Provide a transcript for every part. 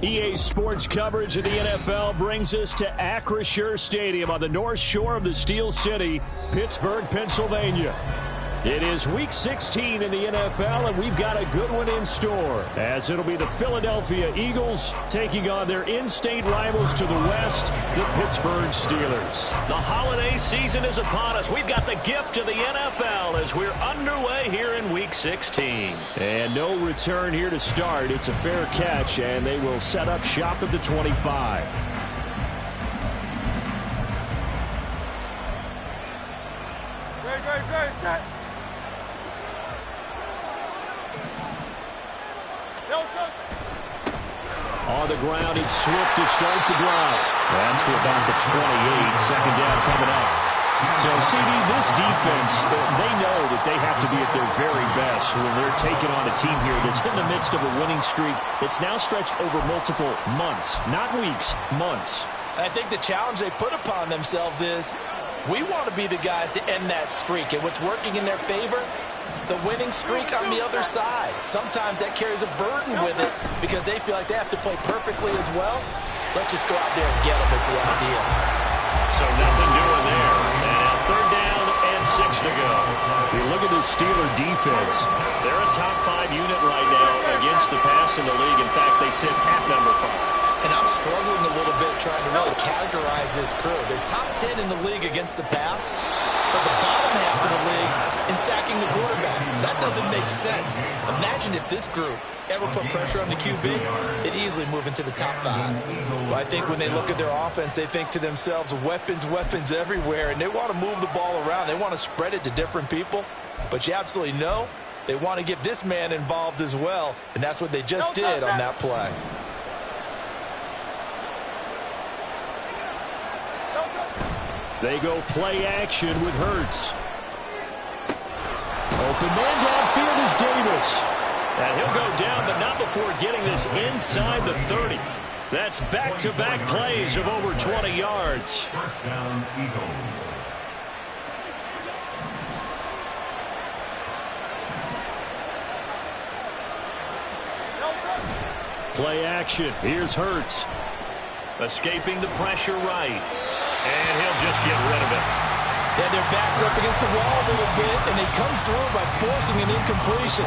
EA Sports coverage of the NFL brings us to Acrisure Stadium on the north shore of the Steel City, Pittsburgh, Pennsylvania. It is Week 16 in the NFL, and we've got a good one in store, as it'll be the Philadelphia Eagles taking on their in-state rivals to the west, the Pittsburgh Steelers. The holiday season is upon us. We've got the gift of the NFL as we're underway here in Week 16. And no return here to start. It's a fair catch, and they will set up shop at the 25. Great, set. On the ground, it's Swift to start the drive. That's to about the 28. Second down coming up. So, CD, this defense, they know that they have to be at their very best when they're taking on a team here that's in the midst of a winning streak that's now stretched over multiple months, not weeks, months. I think the challenge they put upon themselves is we want to be the guys to end that streak. And what's working in their favor? The winning streak on the other side. Sometimes that carries a burden with it because they feel like they have to play perfectly as well. Let's just go out there and get them is the idea. So nothing doing there. And now third down and 6 to go. You look at this Steeler defense. They're a top 5 unit right now against the pass in the league. In fact, they sit at number 5. And I'm struggling a little bit trying to really categorize this crew. They're top 10 in the league against the pass, but the bottom half of the league in sacking the quarterback. That doesn't make sense. Imagine if this group ever put pressure on the QB, it'd easily move into the top 5. Well, I think when they look at their offense, they think to themselves, weapons everywhere, and they want to move the ball around. They want to spread it to different people, but you absolutely know they want to get this man involved as well, and that's what they just did on that play. They go play action with Hurts. Open man downfield is Davis. And he'll go down, but not before getting this inside the 30. That's back-to-back plays of over 20 yards. First down, Eagles. Play action. Here's Hurts. Escaping the pressure right. And he'll just get rid of it. Yeah, their back's up against the wall a little bit, and they come through by forcing an incompletion.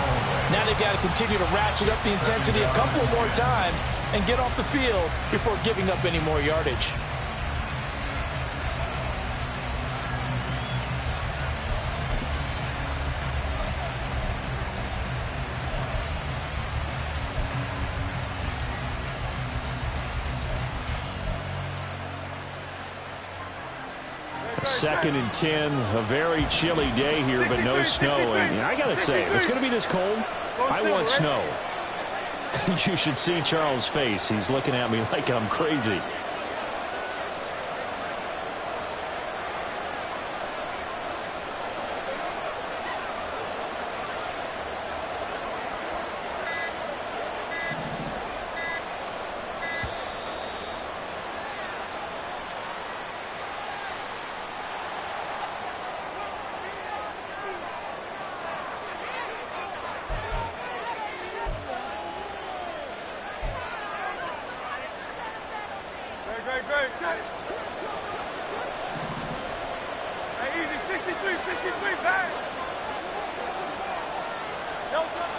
Now they've got to continue to ratchet up the intensity a couple more times and get off the field before giving up any more yardage. Second and 10, a very chilly day here, but no snow. And I got to say, if it's going to be this cold, I want snow. You should see Charles' face. He's looking at me like I'm crazy.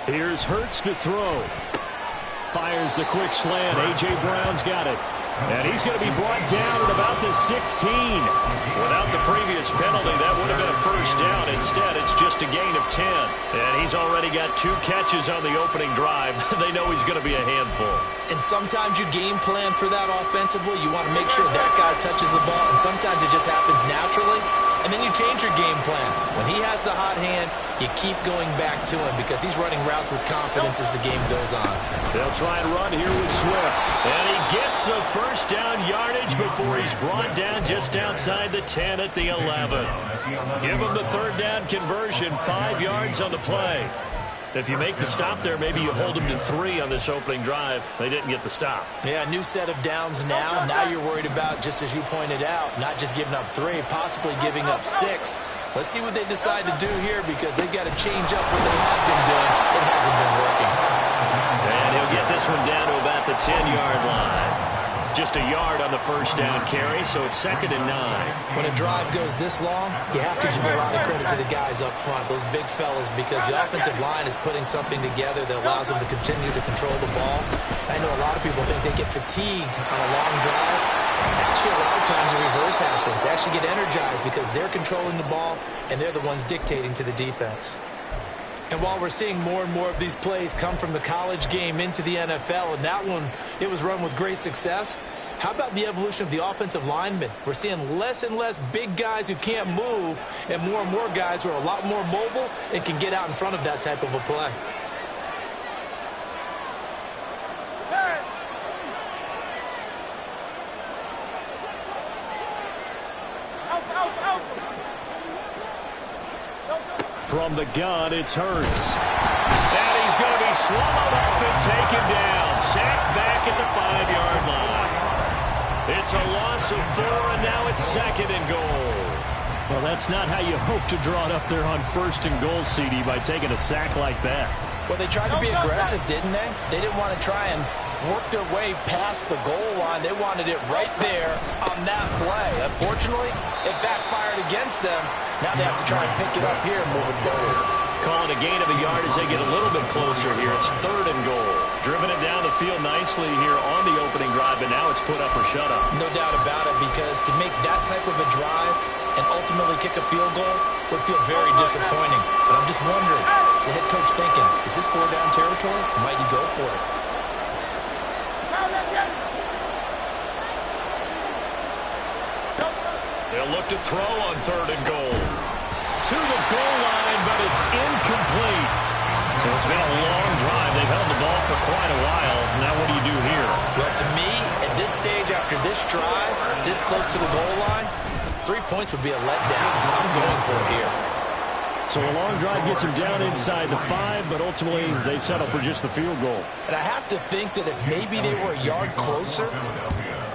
Here's Hurts to throw. Fires the quick slant. A.J. Brown's got it. And he's going to be brought down at about the 16. Without the previous penalty, that would have been a first down. Instead, it's just a gain of 10. And he's already got 2 catches on the opening drive. They know he's going to be a handful. And sometimes you game plan for that offensively. You want to make sure that guy touches the ball. And sometimes it just happens naturally. and then you change your game plan. When he has the hot hand, you keep going back to him because he's running routes with confidence as the game goes on. They'll try and run here with Swift. And he gets the first down yardage before he's brought down just outside the 10 at the 11. Give him the third down conversion, 5 yards on the play. If you make the stop there, maybe you hold them to 3 on this opening drive. They didn't get the stop. Yeah, new set of downs now. Now you're worried about, just as you pointed out, not just giving up 3, possibly giving up 6. Let's see what they decide to do here because they've got to change up what they have been doing. It hasn't been working. And he'll get this one down to about the 10-yard line. Just a yard on the first down carry, so it's 2nd and 9. When a drive goes this long, you have to give a lot of credit to the guys up front, those big fellas, because the offensive line is putting something together that allows them to continue to control the ball. I know a lot of people think they get fatigued on a long drive. Actually, a lot of times the reverse happens. They actually get energized because they're controlling the ball, and they're the ones dictating to the defense. And while we're seeing more and more of these plays come from the college game into the NFL, and that one, it was run with great success, how about the evolution of the offensive linemen? We're seeing less and less big guys who can't move and more guys who are a lot more mobile and can get out in front of that type of a play. From the gun, it's Hurts. And he's going to be swallowed up and taken down. Sacked back at the 5-yard line. It's a loss of 4, and now it's 2nd and goal. Well, that's not how you hope to draw it up there on 1st and goal, CD, by taking a sack like that. Well, they tried to be aggressive, didn't they? They didn't want to try and work their way past the goal line. They wanted it right there on that play. Unfortunately, it backfired against them. Now they have to try and pick it up here and move it forward. Calling a gain of a yard as they get a little bit closer here. It's 3rd and goal. Driven it down the field nicely here on the opening drive, but now it's put up or shut up. No doubt about it, because to make that type of a drive and ultimately kick a field goal would feel very disappointing. But I'm just wondering, is the head coach thinking, is this 4-down territory? Or might he go for it? They'll look to throw on 3rd and goal. To the goal line, but it's incomplete. So it's been a long drive. They've held the ball for quite a while. Now what do you do here? Well, to me, at this stage, after this drive, this close to the goal line, 3 points would be a letdown. I'm going for it here. So a long drive gets them down inside the 5, but ultimately they settle for just the field goal. And I have to think that if maybe they were a yard closer,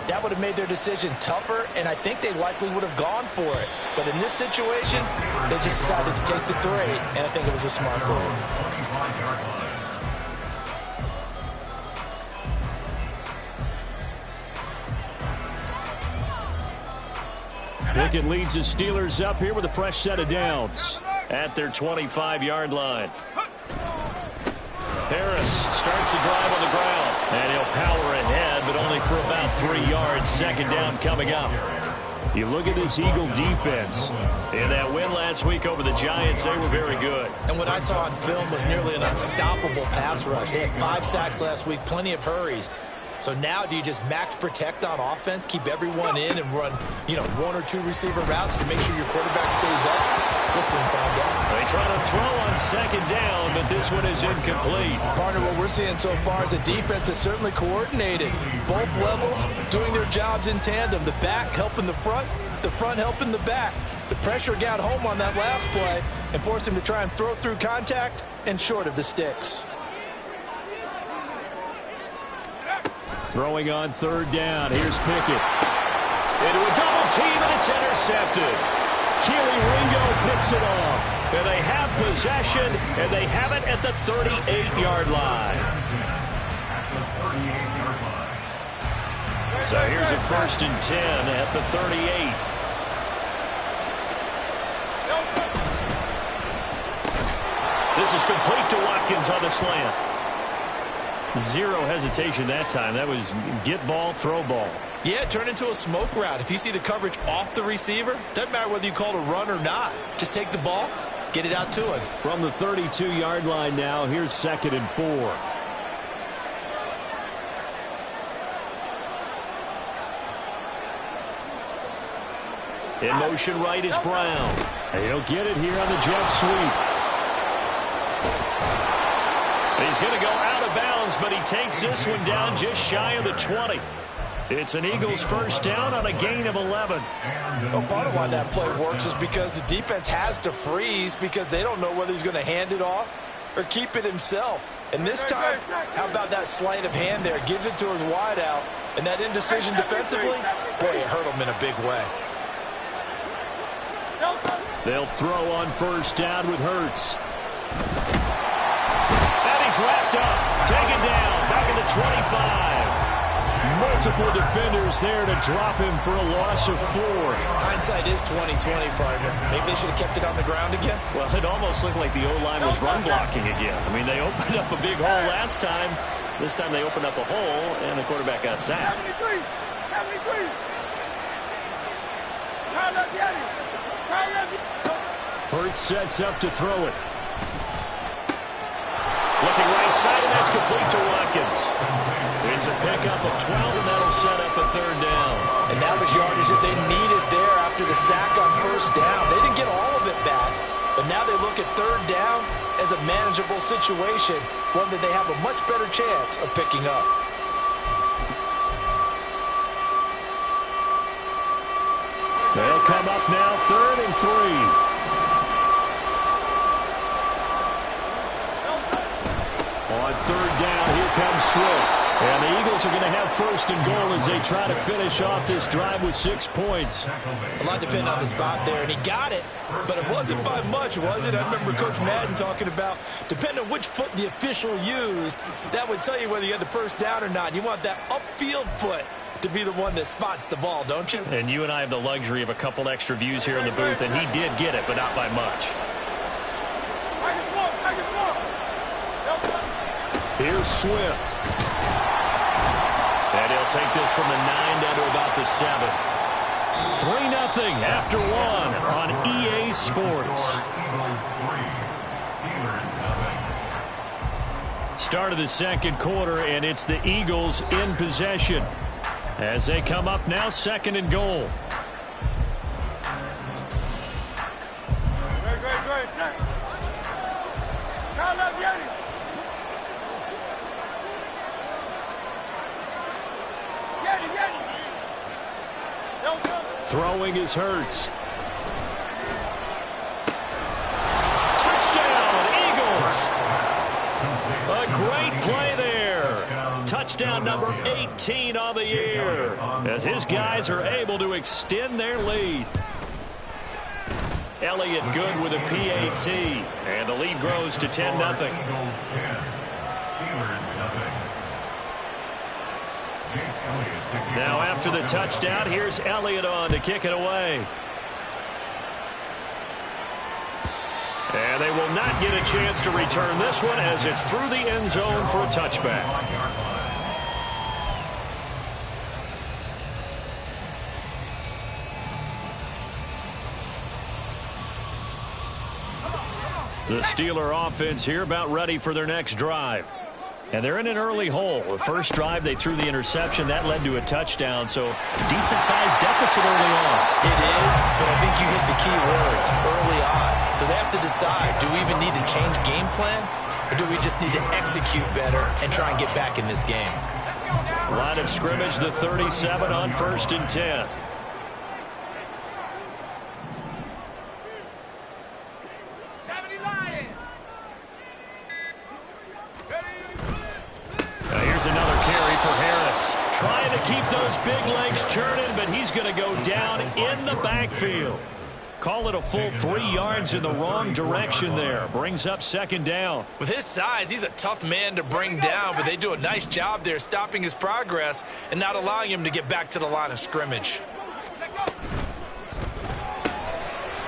that would have made their decision tougher, and I think they likely would have gone for it. But in this situation, they just decided to take the 3, and I think it was a smart move. Pickett leads his Steelers up here with a fresh set of downs at their 25-yard line. Harris starts the drive on the ground, and he'll power ahead, but only for about 3 yards. 2nd down coming up. You look at this Eagle defense. In that win last week over the Giants, they were very good. And what I saw on film was nearly an unstoppable pass rush. They had 5 sacks last week, plenty of hurries. So now do you just max protect on offense, keep everyone in and run, 1 or 2 receiver routes to make sure your quarterback stays up? We'll soon find out. They try to throw on 2nd down, but this one is incomplete. Partner, what we're seeing so far is a defense that's certainly coordinated. Both levels doing their jobs in tandem. The back helping the front helping the back. The pressure got home on that last play and forced him to try and throw through contact and short of the sticks. Throwing on 3rd down. Here's Pickett. Into a double team, and it's intercepted. Keely Ringo picks it off. And they have possession, and they have it at the 38-yard line. So here's a 1st and 10 at the 38. This is complete to Watkins on the slant. Zero hesitation that time. That was get ball, throw ball. Yeah, it turned into a smoke route. If you see the coverage off the receiver, doesn't matter whether you call it a run or not. Just take the ball, get it out to him. From the 32-yard line now, here's 2nd and 4. In motion right is Brown. He'll get it here on the jet sweep. He's going to go out of bounds, but he takes this one down just shy of the 20. It's an Eagles first down on a gain of 11. Well, part of why that play works is because the defense has to freeze because they don't know whether he's going to hand it off or keep it himself. And this time, how about that sleight of hand there? Gives it to his wideout. And that indecision defensively, boy, it hurt him in a big way. They'll throw on first down with Hurts. And he's wrapped up. Taken down. Back in the 25. Multiple defenders there to drop him for a loss of 4. Hindsight is 20/20, partner. Maybe they should have kept it on the ground again. Well, it almost looked like the O-line was run blocking again. I mean, they opened up a big hole last time. This time they opened up a hole, and the quarterback got sacked. Hurts sets up to throw it. Looking right side, and that's complete to Watkins. It's a pickup of 12, and that'll set up a third down. And that was yardage that they needed there after the sack on first down. They didn't get all of it back, but now they look at third down as a manageable situation, one that they have a much better chance of picking up. They'll come up now 3rd and 3. On third down, here comes Swift. And the Eagles are going to have first and goal as they try to finish off this drive with 6 points. A lot depending on the spot there, and he got it, but it wasn't by much, was it? I remember Coach Madden talking about, depending on which foot the official used, that would tell you whether you had the first down or not. You want that upfield foot to be the one that spots the ball, don't you? And you and I have the luxury of a couple extra views here in the booth, and he did get it, but not by much. Here's Swift. And he'll take this from the 9 down to about the 7. 3-0 after 1 on EA Sports. Start of the second quarter, and it's the Eagles in possession as they come up now 2nd and goal. Throwing is Hurts. Touchdown, Eagles! A great play there. Touchdown number 18 on the year as his guys are able to extend their lead. Elliott good with a PAT, and the lead grows to 10-0. Now after the touchdown, here's Elliott on to kick it away. And they will not get a chance to return this one as it's through the end zone for a touchback. The Steeler offense here about ready for their next drive. And they're in an early hole. The first drive, they threw the interception. That led to a touchdown, so decent-sized deficit early on. It is, but I think you hit the key words, early on. So they have to decide, do we even need to change game plan, or do we just need to execute better and try and get back in this game? Line of scrimmage, the 37 on 1st and 10. Another carry for Harris. Trying to keep those big legs churning, but he's going to go down in the backfield. Call it a full 3 yards in the wrong direction there. Brings up 2nd down. With his size, he's a tough man to bring down, but they do a nice job there stopping his progress and not allowing him to get back to the line of scrimmage.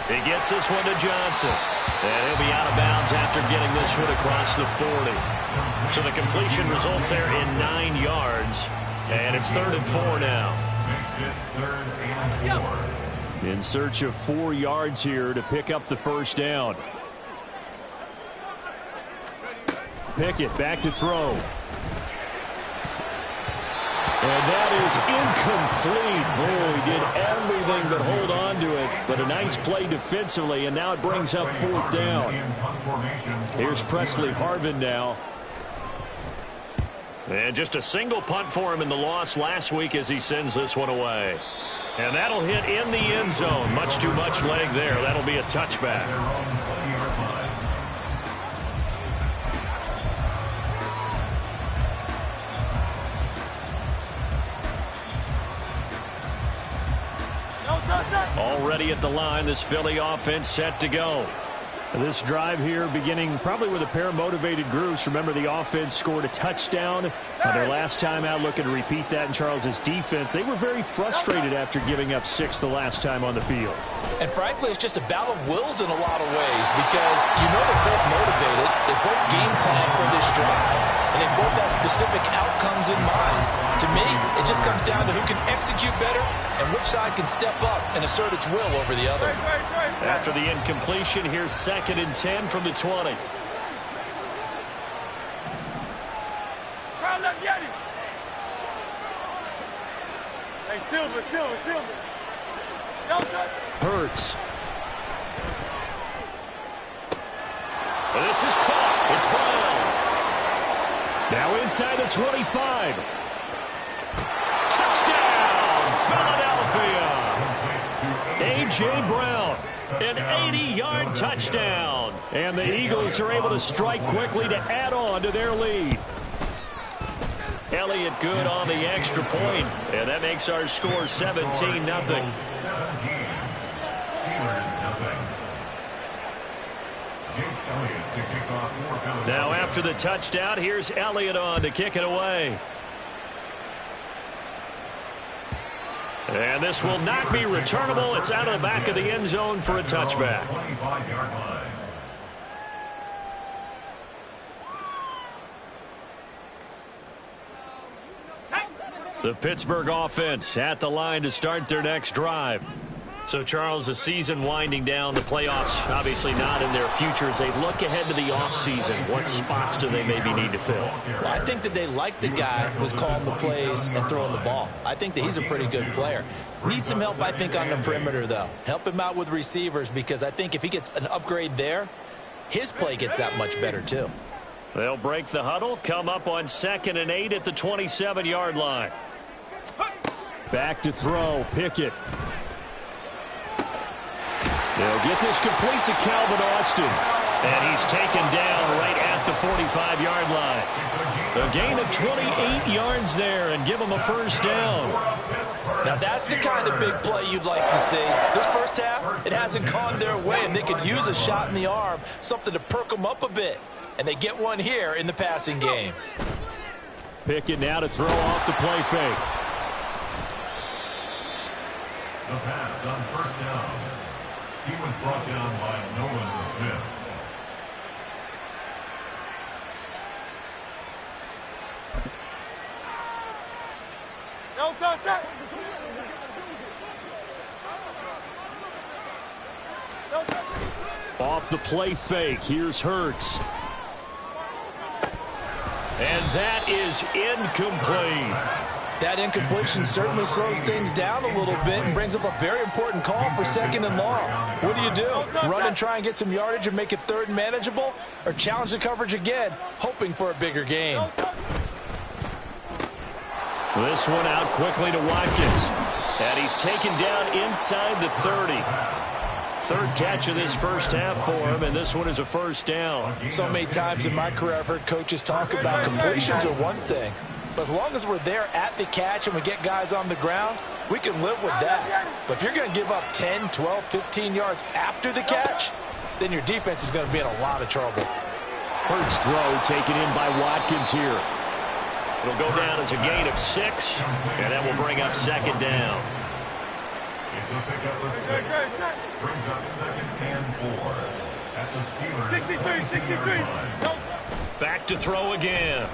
He gets this one to Johnson. And he'll be out of bounds after getting this one across the 40. So the completion results there in 9 yards. And it's 3rd and 4 now. In search of 4 yards here to pick up the first down. Pickett back to throw. And that is incomplete. Oh, he did everything but hold on to it. But a nice play defensively, and now it brings up 4th down. Here's Presley Harvin now. And just a single punt for him in the loss last week as he sends this one away. And that'll hit in the end zone. Much too much leg there. That'll be a touchback. Already at the line, this Philly offense set to go. This drive here beginning probably with a pair of motivated groups. Remember, the offense scored a touchdown on their last time out, looking to repeat that in Charles's defense. They were very frustrated after giving up 6 the last time on the field. And frankly, it's just a battle of wills in a lot of ways because you know they're both motivated. They both game plan for this drive, and they both have specific outcomes in mind. To me, it just comes down to who can execute better and which side can step up and assert its will over the other. After the incompletion, here's 2nd and 10 from the 20. Hey, Silver. Hurts. This is caught. It's Brown. Now inside the 25. Touchdown, Philadelphia. A.J. Brown, an 80-yard touchdown. And the Eagles are able to strike quickly to add on to their lead. Elliott good on the extra point, and that makes our score 17-0. Now after the touchdown, here's Elliott on to kick it away. And this will not be returnable. It's out of the back of the end zone for a touchback. The Pittsburgh offense at the line to start their next drive. So, Charles, the season winding down, the playoffs obviously not in their future. As they look ahead to the offseason, what spots do they maybe need to fill? Well, I think that they like the guy who's calling the plays and throwing the ball. I think that he's a pretty good player. Needs some help, I think, on the perimeter, though. Help him out with receivers because I think if he gets an upgrade there, his play gets that much better, too. They'll break the huddle, come up on 2nd and 8 at the 27-yard line. Back to throw, Pickett. They'll get this complete to Calvin Austin. And he's taken down right at the 45-yard line. A gain of 28 yards there and give him a first down. Now that's the kind of big play you'd like to see. This first half, it hasn't gone their way, and they could use a shot in the arm, something to perk them up a bit. And they get one here in the passing game. Pickett now to throw off the play fake. The pass on first down. He was brought down by Nolan Smith. No touch. Off the play fake. Here's Hurts. And that is incomplete. That incompletion certainly slows things down a little bit and brings up a very important call for 2nd and long. What do? Run and try and get some yardage and make it 3rd and manageable, or challenge the coverage again, hoping for a bigger gain? This one out quickly to Watkins. And he's taken down inside the 30. 3rd catch of this first half for him, and this one is a first down. So many times in my career I've heard coaches talk about completions are one thing, but as long as we're there at the catch and we get guys on the ground, we can live with that. But if you're going to give up 10, 12, 15 yards after the catch, then your defense is going to be in a lot of trouble. Hurts throw taken in by Watkins here. It'll go down as a gain of 6, and that will bring up 2nd down. It's a pickup of 6. Brings up 2nd and 4 at the Steelers. 63. Back to throw again.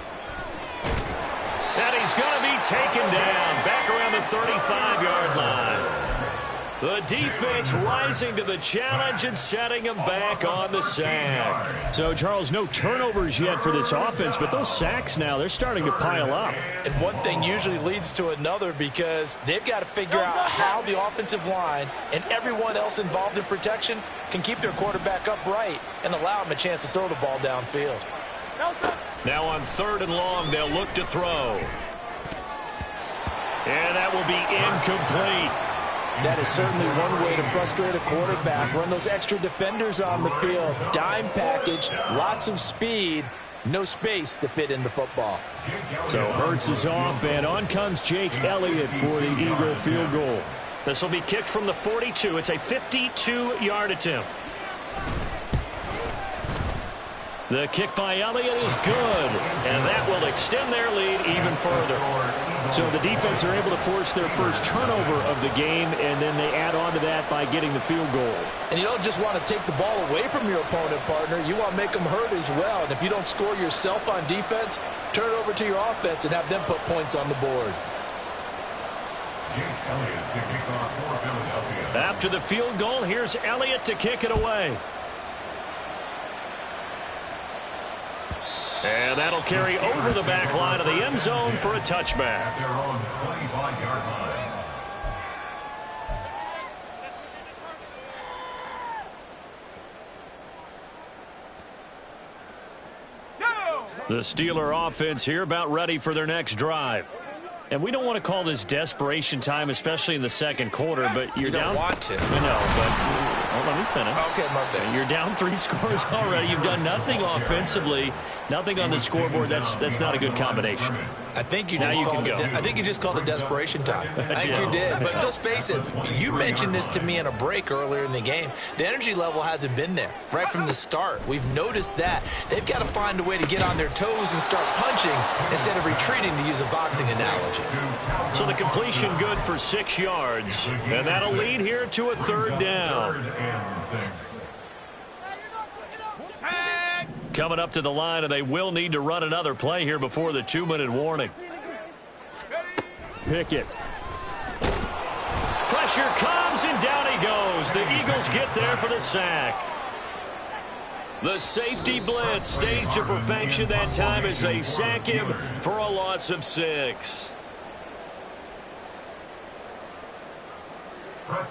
And he's going to be taken down back around the 35-yard line. The defense rising to the challenge and setting them back on the sack. So, Charles, no turnovers yet for this offense, but those sacks now, they're starting to pile up. And one thing usually leads to another because they've got to figure out how the offensive line and everyone else involved in protection can keep their quarterback upright and allow him a chance to throw the ball downfield. Now on 3rd and long, they'll look to throw. And that will be incomplete. That is certainly one way to frustrate a quarterback. Run those extra defenders on the field. Dime package, lots of speed, no space to fit in the football. So Hurts is off, and on comes Jake Elliott for the Eagle field goal. This will be kicked from the 42. It's a 52-yard attempt. The kick by Elliott is good, and that will extend their lead even further. So the defense are able to force their first turnover of the game, and then they add on to that by getting the field goal. And you don't just want to take the ball away from your opponent, partner. You want to make them hurt as well. And if you don't score yourself on defense, turn it over to your offense and have them put points on the board. After the field goal, here's Elliott to kick it away. And that'll carry over the back line of the end zone for a touchback. They're on the 25-yard line. The Steeler offense here about ready for their next drive. And we don't want to call this desperation time, especially in the second quarter, but you're down. You don't want to. I know, but let me finish. Okay, my bad. You're down 3 scores already. You've done nothing offensively, nothing on the scoreboard. That's not a good combination. I think you Now just you called can it. go. I think you just called it desperation time. I think you did. But let's face it. You mentioned this to me in a break earlier in the game. The energy level hasn't been there right from the start. We've noticed that they've got to find a way to get on their toes and start punching instead of retreating, to use a boxing analogy. So the completion good for 6 yards, and that'll lead here to a 3rd down. 3rd and 6. Coming up to the line, and they will need to run another play here before the 2-minute warning. Pickett. Pressure comes, and down he goes. The Eagles get there for the sack. The safety blitz staged to perfection that time as they sack him for a loss of 6.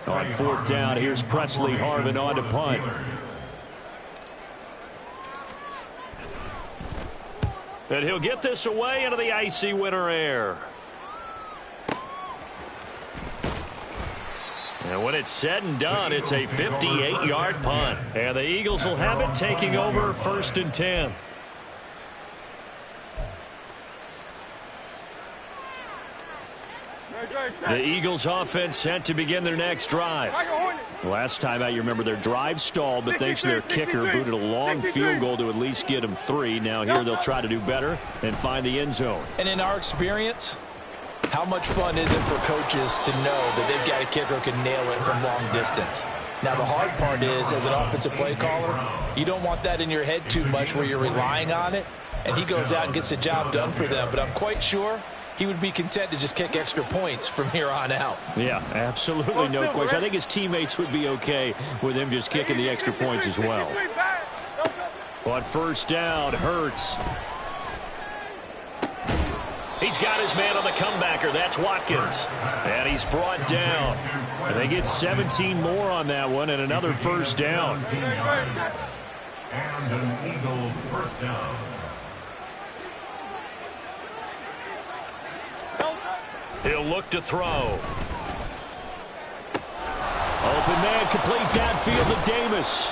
On 4th down, here's Presley Harvin on to punt. And he'll get this away into the icy winter air. And when it's said and done, it's a 58-yard punt. And the Eagles will have it, taking over 1st and 10. The Eagles offense set to begin their next drive. Last time out, you remember their drive stalled, but thanks to their kicker, booted a long field goal to at least get them 3. Now here they'll try to do better and find the end zone. And in our experience, how much fun is it for coaches to know that they've got a kicker who can nail it from long distance? Now, the hard part is, as an offensive play caller, you don't want that in your head too much where you're relying on it, and he goes out and gets the job done for them. But I'm quite sure he would be content to just kick extra points from here on out. Yeah, absolutely no question. I think his teammates would be okay with him just kicking the extra points as well. On 1st down, Hurts. He's got his man on the comebacker. That's Watkins. And he's brought down. And they get 17 more on that one and another 1st down. And an Eagles 1st down. He'll look to throw. Open man, complete downfield to Davis.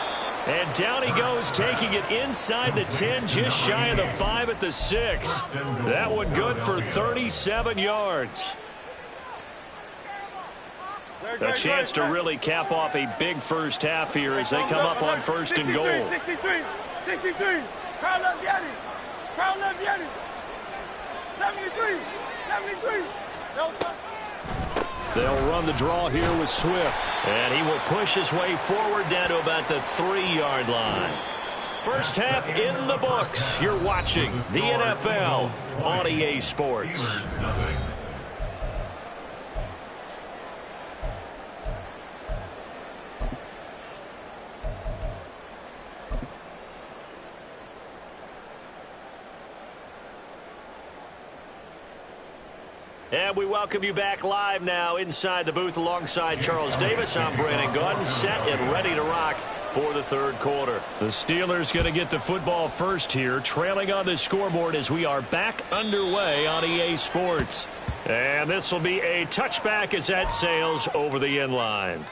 And down he goes, taking it inside the 10, just shy of the 5 at the 6. That one good for 37 yards. A chance to really cap off a big first half here as they come up on 1st and goal. 63. Crowd left Yeti. Crowd left Yeti. 73. They'll run the draw here with Swift. And he will push his way forward down to about the 3-yard line. First half in the books. You're watching the NFL on EA Sports. And we welcome you back live now inside the booth alongside Charles Davis. I'm Brandon Gaudin, set and ready to rock for the third quarter. The Steelers going to get the football first here, trailing on the scoreboard as we are back underway on EA Sports. And this will be a touchback as that sails over the end line.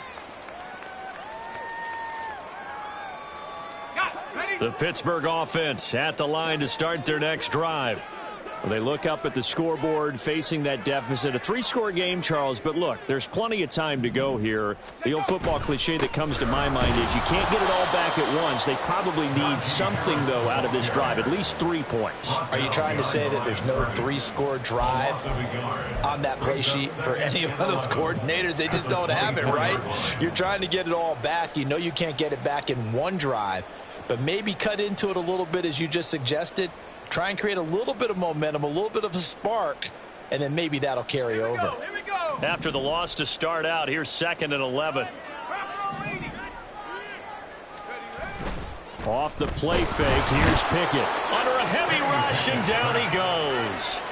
The Pittsburgh offense at the line to start their next drive. Well, they look up at the scoreboard facing that deficit. A 3-score game, Charles, but look, there's plenty of time to go here. The old football cliche that comes to my mind is you can't get it all back at once. They probably need something, though, out of this drive, at least 3 points. Are you trying to say that there's no 3-score drive on that play sheet for any of those coordinators? They just don't have it, right? You're trying to get it all back. You know you can't get it back in one drive, but maybe cut into it a little bit as you just suggested. Try and create a little bit of momentum, a little bit of a spark, and then maybe that'll carry over. After the loss to start out, here's 2nd and 11. Off the play fake, here's Pickett. Under a heavy rush, and down he goes.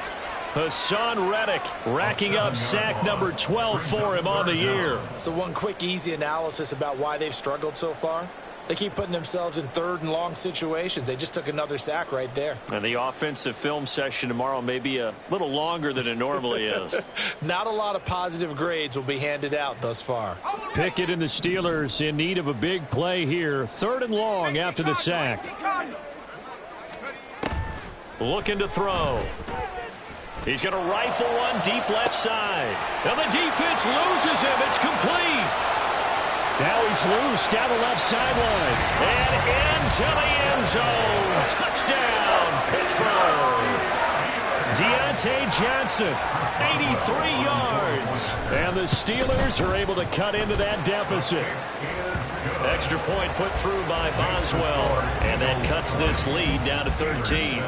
Hassan Reddick racking up sack number 12 for him on the year. So one quick, easy analysis about why they've struggled so far. They keep putting themselves in 3rd and long situations. They just took another sack right there. And the offensive film session tomorrow may be a little longer than it normally is. Not a lot of positive grades will be handed out thus far. Pickett and the Steelers in need of a big play here. 3rd and long after the sack. Looking to throw. He's going to rifle one deep left side. And the defense loses him. It's complete. Now he's loose down the left sideline. And into the end zone. Touchdown, Pittsburgh. Deontay Johnson, 83 yards. And the Steelers are able to cut into that deficit. Extra point put through by Boswell. And that cuts this lead down to 13.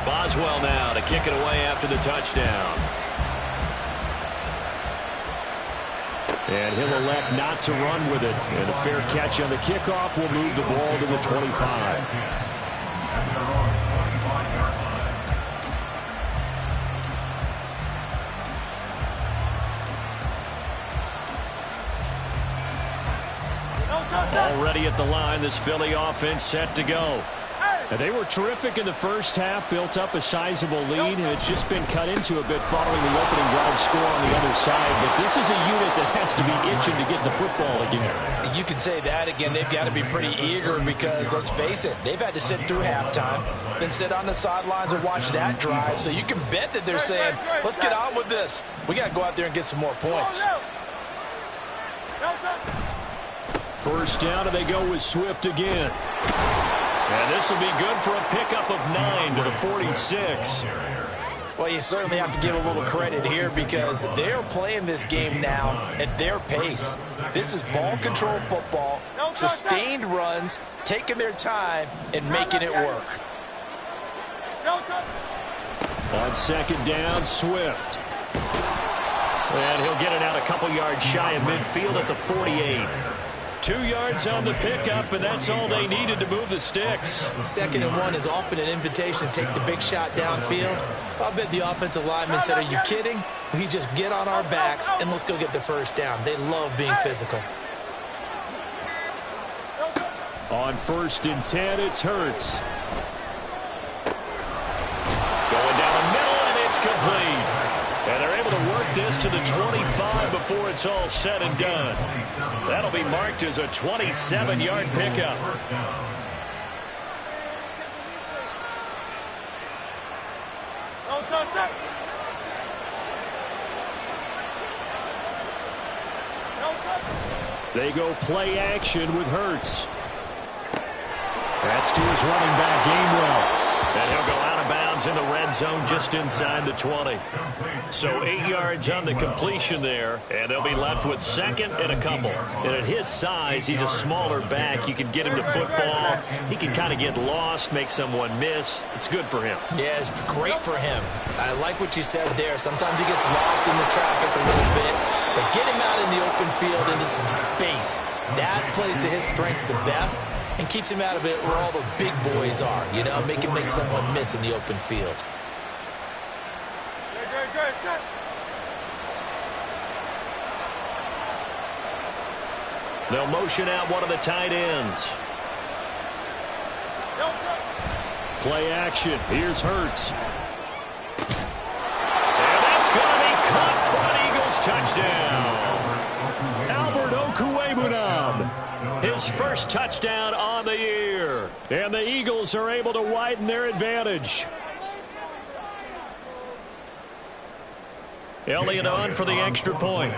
Boswell now to kick it away after the touchdown. And he'll elect not to run with it. And a fair catch on the kickoff will move the ball to the 25. Already at the line, this Philly offense set to go. And they were terrific in the first half, built up a sizable lead, and it's just been cut into a bit following the opening drive score on the other side. But this is a unit that has to be itching to get the football again. You can say that again. They've got to be pretty eager because, let's face it, they've had to sit through halftime, then sit on the sidelines and watch that drive. So you can bet that they're saying, let's get on with this. We got to go out there and get some more points. First down, and they go with Swift again. And this will be good for a pickup of 9 to the 46. Well, you certainly have to give a little credit here because they're playing this game now at their pace. This is ball control football, sustained runs, taking their time and making it work. On 2nd down, Swift. And he'll get it out a couple yards shy of midfield at the 48. 2 yards on the pickup, and that's all they needed to move the sticks. 2nd and 1 is often an invitation to take the big shot downfield. I'll bet the offensive lineman said, are you kidding? We just get on our backs, and let's go get the first down. They love being physical. On 1st and 10, it's Hurts. Going down the middle, and it's complete. And they're able to work this to the 25 before it's all said and done. That'll be marked as a 27-yard pickup. They go play action with Hurts. That's to his running back, Gainwell. And he'll go out of bounds in the red zone just inside the 20. So 8 yards on the completion there, and they'll be left with 2nd and a couple. And at his size, he's a smaller back. You can get him to football. He can kind of get lost, make someone miss. It's good for him. Yeah, it's great for him. I like what you said there. Sometimes he gets lost in the traffic a little bit, but get him out in the open field into some space. That plays to his strengths the best and keeps him out of it where all the big boys are, you know, make someone miss in the open field. Good. They'll motion out one of the tight ends. Play action. Here's Hurts. And that's going to be caught for an Eagles touchdown. Albert Okwuegbunam. His first touchdown on the year. And the Eagles are able to widen their advantage. Elliott on for the extra point.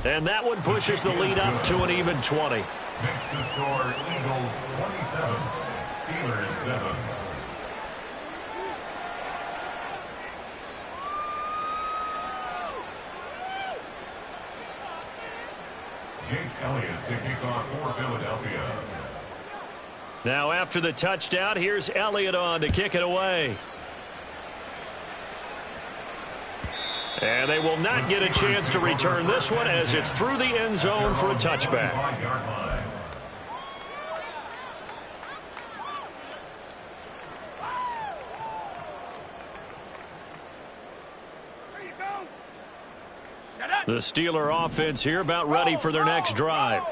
And that one pushes the lead up to an even 20. Next to score, Eagles 27, Steelers 7. Jake Elliott to kick off for Philadelphia. Now after the touchdown, here's Elliott on to kick it away. And they will not get a chance to return this one as it's through the end zone for a touchback. The Steeler offense here about ready for their next drive.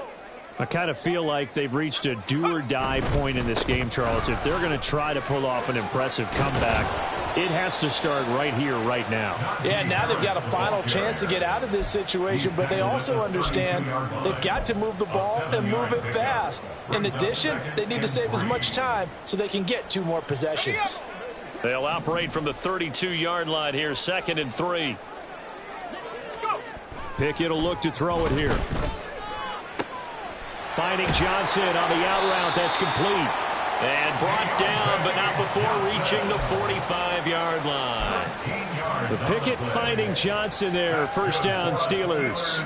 I kind of feel like they've reached a do-or-die point in this game, Charles. If they're going to try to pull off an impressive comeback, it has to start right here, right now. Yeah, now they've got a final chance to get out of this situation, but they also understand they've got to move the ball and move it fast. In addition, they need to save as much time so they can get 2 more possessions. They'll operate from the 32-yard line here, 2nd and 3. Pickett will look to throw it here. Finding Johnson on the out route. That's complete. And brought down, but not before reaching the 45-yard line. The Pickett finding Johnson there. First down, Steelers.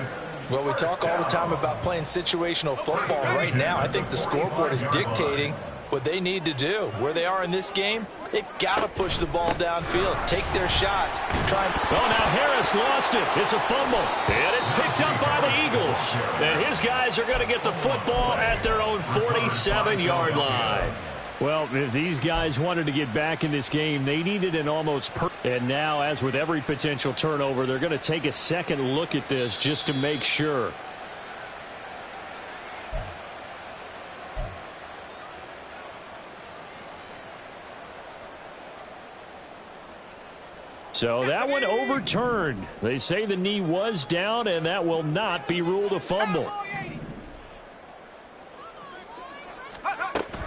Well, we talk all the time about playing situational football. Right now, I think the scoreboard is dictating what they need to do. Where they are in this game, they've got to push the ball downfield, take their shots, try and... Oh, now Harris lost it. It's a fumble. And it's picked up by the Eagles. And his guys are going to get the football at their own 47-yard line. Well, if these guys wanted to get back in this game, they needed an almost and now, as with every potential turnover, they're going to take a second look at this just to make sure. So that one overturned. They say the knee was down, and that will not be ruled a fumble.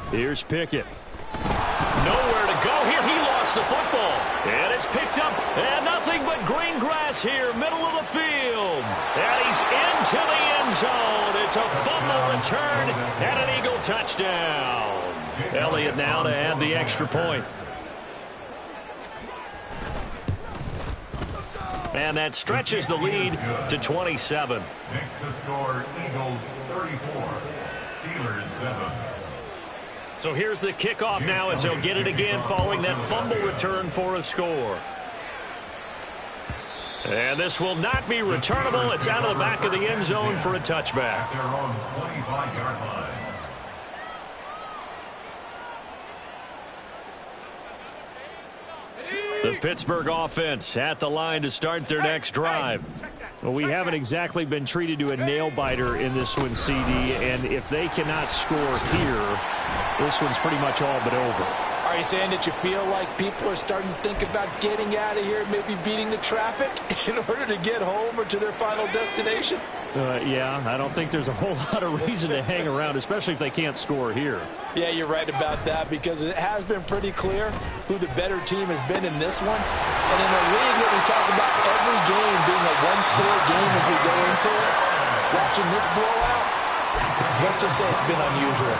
Here's Pickett. Nowhere to go here. He lost the football. And it's picked up. And nothing but green grass here, middle of the field. And he's into the end zone. It's a fumble return and an Eagle touchdown. Elliott now to add the extra point. And that stretches the lead to 27. Next to score, Eagles 34, Steelers 7. So here's the kickoff now as they'll get it again following that fumble return for a score. And this will not be returnable. It's out of the back of the end zone for a touchback. At their own 25-yard line. The Pittsburgh offense at the line to start their next drive. Well, we haven't exactly been treated to a nail-biter in this one, CD, and if they cannot score here, this one's pretty much all but over. Are you saying that you feel like people are starting to think about getting out of here, maybe beating the traffic in order to get home or to their final destination? Yeah, I don't think there's a whole lot of reason to hang around, especially if they can't score here. Yeah, you're right about that because it has been pretty clear who the better team has been in this one. And in a league that we talk about every game being a one-score game as we go into it, watching this blowout, let's just say it's been unusual.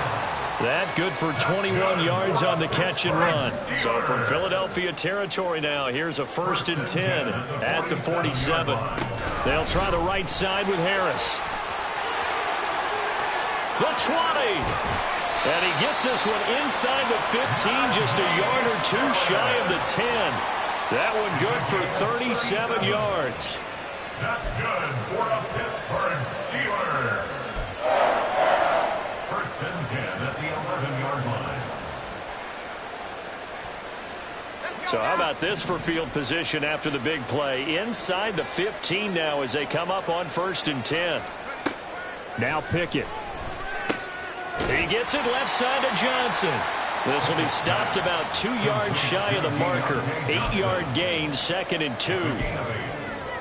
That good for 21 yards on the catch and run. So from Philadelphia territory now, here's a 1st and 10 at the 47. They'll try the right side with Harris. The 20. And he gets this one inside the 15, just a yard or 2 shy of the 10. That one good for 37 yards. That's good for a Pittsburgh Steeler. 1st and 10 at the 11-yard line. So how about this for field position after the big play? Inside the 15 now as they come up on 1st and 10. Now Pickett. He gets it left side to Johnson. This will be stopped about 2 yards shy of the marker. 8-yard gain, 2nd and 2.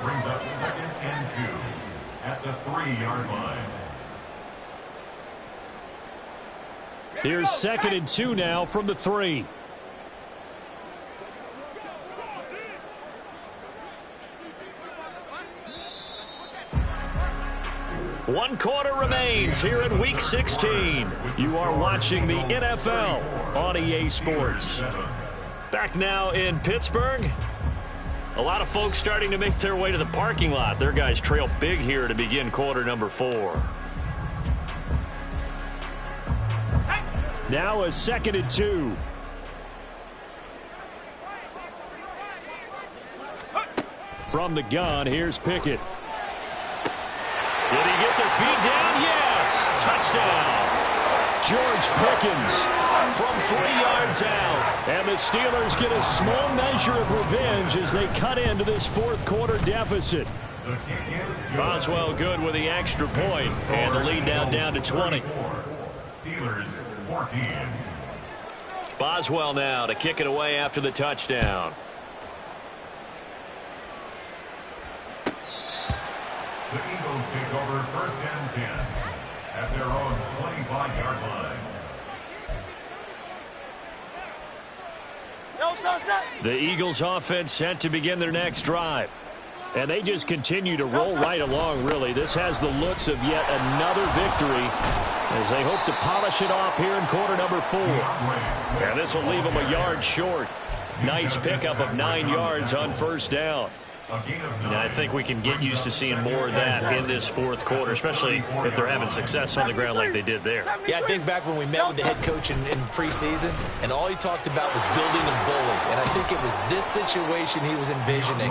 Brings up 2nd and 2 at the 3-yard line. Here's 2nd and 2 now from the 3. One quarter remains here in Week 16. You are watching the NFL on EA Sports. Back now in Pittsburgh. A lot of folks starting to make their way to the parking lot. Their guys trail big here to begin quarter number 4. Now a 2nd and 2. From the gun, here's Pickett. Did he get their feet down? Yes! Touchdown! George Pickens from 3 yards out. And the Steelers get a small measure of revenge as they cut into this 4th quarter deficit. Boswell good with the extra point. And the lead now down to 20. Steelers 14. Boswell now to kick it away after the touchdown. The Eagles take over 1st and 10 at their own 25-yard line. The Eagles offense set to begin their next drive. And they just continue to roll right along, really. This has the looks of yet another victory as they hope to polish it off here in quarter number 4. And this will leave them a yard short. Nice pickup of 9 yards on 1st down. Now, I think we can get used to seeing more of that in this 4th quarter, especially if they're having success on the ground like they did there. Yeah, I think back when we met with the head coach in preseason, and all he talked about was building a bully. And I think it was this situation he was envisioning.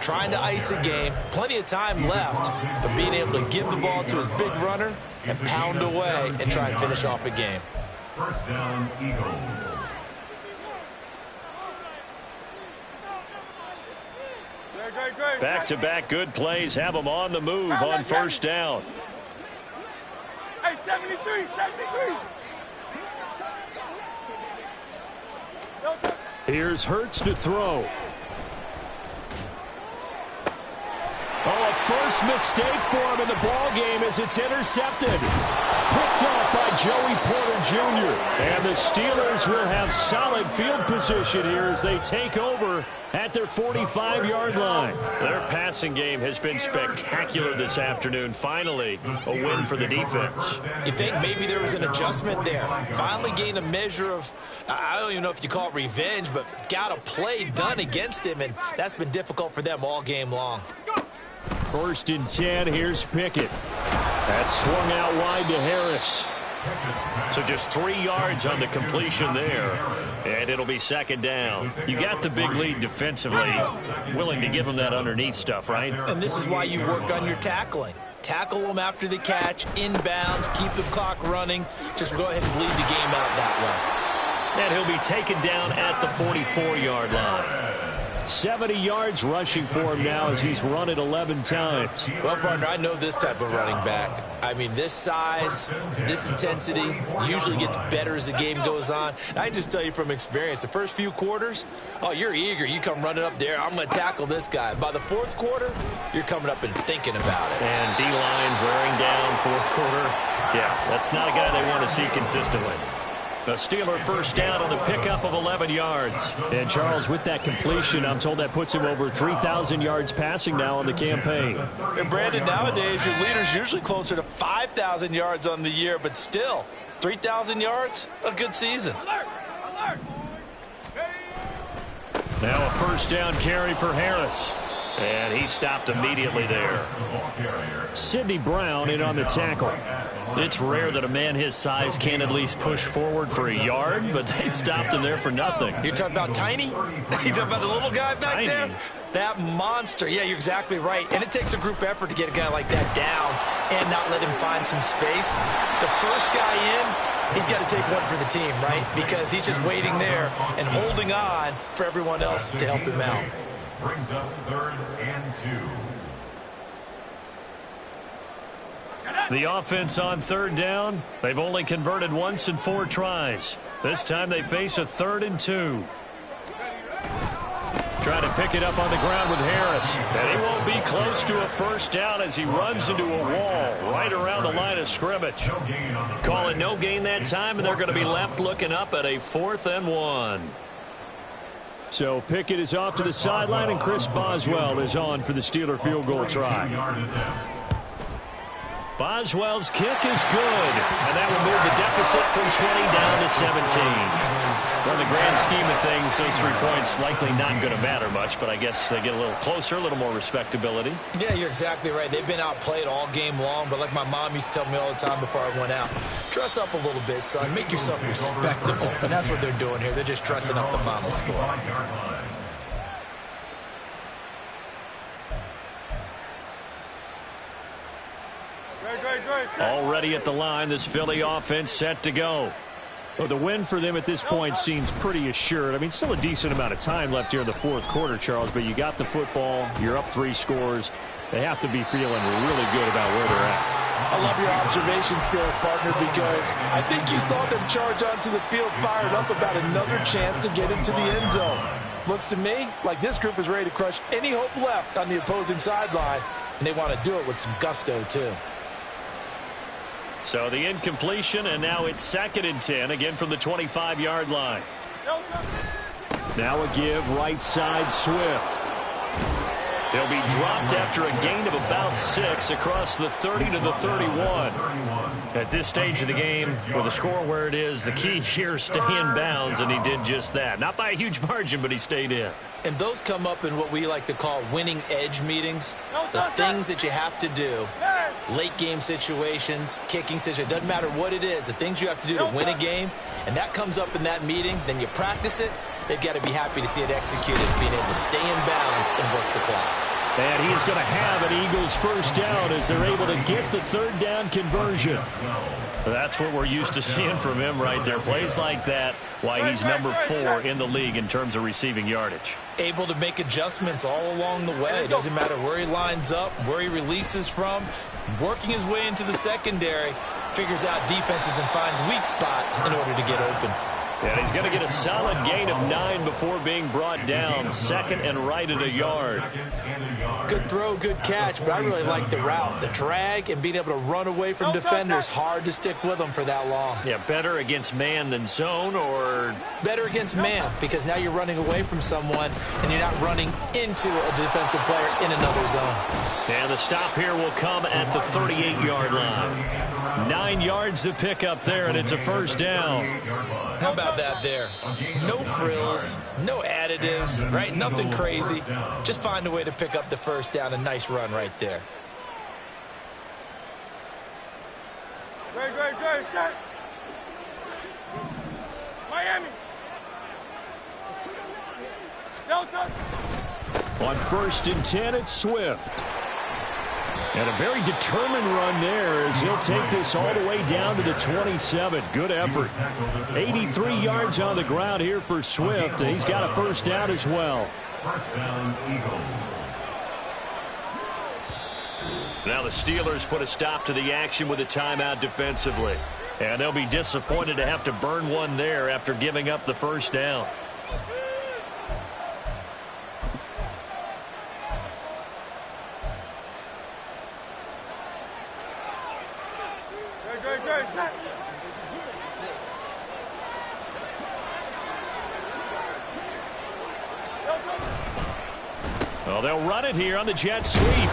Trying to ice a game, plenty of time left, but being able to give the ball to his big runner and pound away and try and finish off a game. 1st down, Eagles. Back-to-back good plays have them on the move on 1st down. Hey, 73, 73. Here's Hurts to throw. Oh, a first mistake for him in the ball game as it's intercepted. Picked up by Joey Porter Jr. And the Steelers will have solid field position here as they take over at their 45-yard line. Their passing game has been spectacular this afternoon. Finally, a win for the defense. You think maybe there was an adjustment there. Finally gained a measure of, I don't even know if you call it revenge, but got a play done against him, and that's been difficult for them all game long. 1st and 10, here's Pickett. That's swung out wide to Harris. So just 3 yards on the completion there, and it'll be 2nd down. You got the big lead defensively, willing to give them that underneath stuff, right? And this is why you work on your tackling. Tackle them after the catch, inbounds, keep the clock running. Just go ahead and bleed the game out that way. And he'll be taken down at the 44-yard line. 70 yards rushing for him now as he's run it 11 times. Well, partner, I know this type of running back. I mean, this size, this intensity usually gets better as the game goes on. And I just tell you from experience, the first few quarters, oh, you're eager. You come running up there, I'm going to tackle this guy. By the 4th quarter, you're coming up and thinking about it. And D-line wearing down 4th quarter. Yeah, that's not a guy they want to see consistently. The Steeler 1st down on the pickup of 11 yards. And, Charles, with that completion, I'm told that puts him over 3,000 yards passing now on the campaign. And, Brandon, nowadays your leader's usually closer to 5,000 yards on the year, but still, 3,000 yards, a good season. Now a 1st down carry for Harris. And he stopped immediately there. Sidney Brown in on the tackle. It's rare that a man his size can at least push forward for a yard, but they stopped him there for nothing. You're talking about Tiny? You're talking about the little guy back there? That monster. Yeah, you're exactly right. And it takes a group effort to get a guy like that down and not let him find some space. The first guy in, He's got to take one for the team, right? Because he's just waiting there and holding on for everyone else to help him out. Brings up 3rd and 2. The offense on 3rd down. They've only converted once in 4 tries. This time they face a 3rd and 2. Trying to pick it up on the ground with Harris. And he won't be close to a first down as he runs into a wall right around the line of scrimmage. Call it no gain that time, and they're going to be left looking up at a 4th and 1. So Pickett is off to the sideline, and Chris Boswell is on for the Steeler field goal try. Boswell's kick is good, and that will move the deficit from 20 down to 17. Well, in the grand scheme of things, those 3 points likely not going to matter much, but I guess they get a little closer, a little more respectability. Yeah, you're exactly right. They've been outplayed all game long, but like my mom used to tell me all the time before I went out, dress up a little bit, son. Make yourself respectable. And that's what they're doing here. They're just dressing up the final score. Already at the line, this Philly offense set to go. Well, the win for them at this point seems pretty assured. I mean, still a decent amount of time left here in the 4th quarter, Charles, but you got the football. You're up 3 scores. They have to be feeling really good about where they're at. I love your observation skills, partner, because I think you saw them charge onto the field fired up about another chance to get into the end zone. Looks to me like this group is ready to crush any hope left on the opposing sideline, and they want to do it with some gusto, too. So the incompletion, and now it's 2nd and 10, again from the 25-yard line. Now a give, right side, Swift. He'll be dropped after a gain of about 6 across the 30 to the 31. At this stage of the game, with the score where it is, the key here is stay in bounds, and he did just that. Not by a huge margin, but he stayed in. And those come up in what we like to call winning edge meetings. The things that you have to do, late game situations, kicking situations, doesn't matter what it is, the things you have to do to win a game, and that comes up in that meeting, then you practice it, they've got to be happy to see it executed, being able to stay in bounds and work the clock. And he is going to have an Eagles first down as they're able to get the 3rd down conversion. That's what we're used to seeing from him right there. Plays like that, why he's number 4 in the league in terms of receiving yardage. Able to make adjustments all along the way. It doesn't matter where he lines up, where he releases from. Working his way into the secondary, figures out defenses and finds weak spots in order to get open. And he's going to get a solid gain of 9 before being brought down. 2nd and right at a yard. Good throw, good catch, but I really like the route. The drag and being able to run away from defenders, hard to stick with them for that long. Yeah, better against man than zone, or? Better against man, because now you're running away from someone and you're not running into a defensive player in another zone. And the stop here will come at the 38-yard line. 9 yards to pick up there, and it's a first down. How about that there? No frills, no additives, right? Nothing crazy. Just find a way to pick up the first down. A nice run right there. Great, set. Miami. Delta. On 1st and 10, it's Swift. And a very determined run there as he'll take this all the way down to the 27. Good effort. 83 yards on the ground here for Swift, and he's got a first down as well. First down, Eagles. Now the Steelers put a stop to the action with a timeout defensively. And they'll be disappointed to have to burn one there after giving up the first down. Well, they'll run it here on the jet sweep.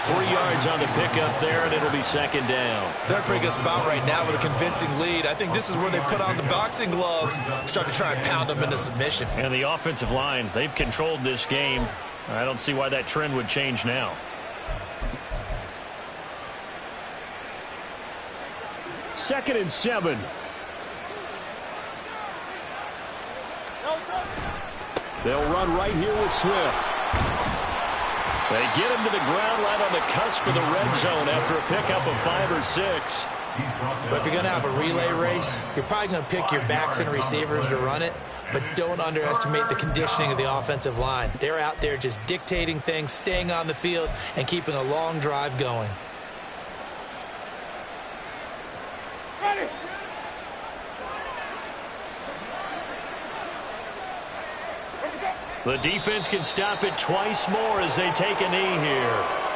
3 yards on the pickup there, and it'll be 2nd down. They're in a pretty good spot right now with a convincing lead. I think this is where they put on the boxing gloves, start to try and pound them into submission. And the offensive line, they've controlled this game. I don't see why that trend would change now. Second and 7. They'll run right here with Swift. They get him to the ground right on the cusp of the red zone after a pickup of 5 or 6. But if you're going to have a relay race, you're probably going to pick your backs and receivers to run it, but don't underestimate the conditioning of the offensive line. They're out there just dictating things, staying on the field, and keeping a long drive going. Ready. The defense can stop it twice more as they take a knee here.